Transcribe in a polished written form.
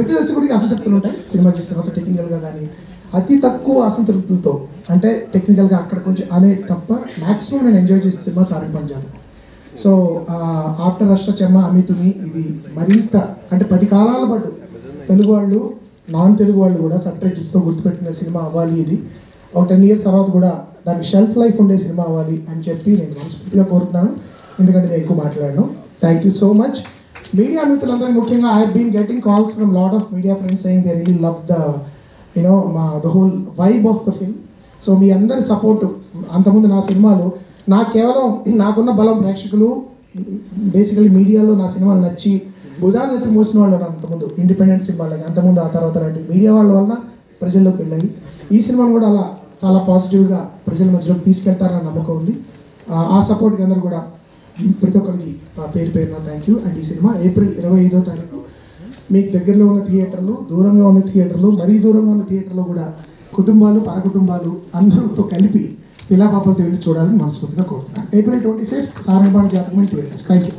ప్రతి దర్శకుడికి అసంతృప్తులు ఉంటాయి సినిమా చేసిన తర్వాత టెక్నికల్గా, కానీ అతి తక్కువ అసంతృప్తులతో అంటే టెక్నికల్గా అక్కడ కొంచెం అనే తప్ప మ్యాక్సిమం నేను ఎంజాయ్ చేసే cinema Sarang Punjab. So after అష్ట చెమ్మ అమితుమి ఇది మరింత అంటే 10 కాలాల పాటు తెలుగు వాళ్ళు నాన్ తెలుగు వాళ్ళు కూడా సబ్టైటిల్స్తో గుర్తుపెట్టిన సినిమా అవ్వాలి. ఇది ఒక 10 years తర్వాత కూడా దానికి షెల్ఫ్ లైఫ్ ఉండే సినిమా అవ్వాలి అని చెప్పి నేను మనస్ఫూర్తిగా కోరుతున్నాను. ఎందుకంటే నేను ఎక్కువ మాట్లాడాను. Thank you so much. Media మిత్రులందరూ ముఖ్యంగా I have been getting calls from lot of media friends saying they really love the the whole vibe of the film. So మీ అందరి సపోర్టు అంతకుముందు నా సినిమాలు కేవలం నాకున్న బలం ప్రేక్షకులు, బేసికలీ మీడియాలో నా సినిమాలు నచ్చి భుజాన్ని ఎత్తి మోసిన వాళ్ళు అంతకుముందు ఇండిపెండెంట్ సినిమాలకి, అంతకుముందు ఆ తర్వాత లాంటి మీడియా వాళ్ళ వల్ల ప్రజల్లోకి వెళ్ళాయి. ఈ సినిమాను కూడా అలా చాలా పాజిటివ్గా ప్రజల మధ్యలోకి తీసుకెళ్తారన్న నమ్మకం ఉంది. ఆ సపోర్ట్కి అందరూ కూడా ప్రతి ఒక్కరికి పేరు పేరున థ్యాంక్ యూ. అండ్ ఈ సినిమా April 25వ తారీఖు మీకు దగ్గరలో ఉన్న థియేటర్లు, దూరంగా ఉన్న థియేటర్లు, మరీ దూరంగా ఉన్న థియేటర్లో కూడా కుటుంబాలు, పరకుటుంబాలు అందరితో కలిపి పిల్లాపాపలతో వెళ్ళి చూడాలని మనస్ఫూర్తిగా కోరుతున్నాను. April 25th Sarang Punjab theatres. Thank you.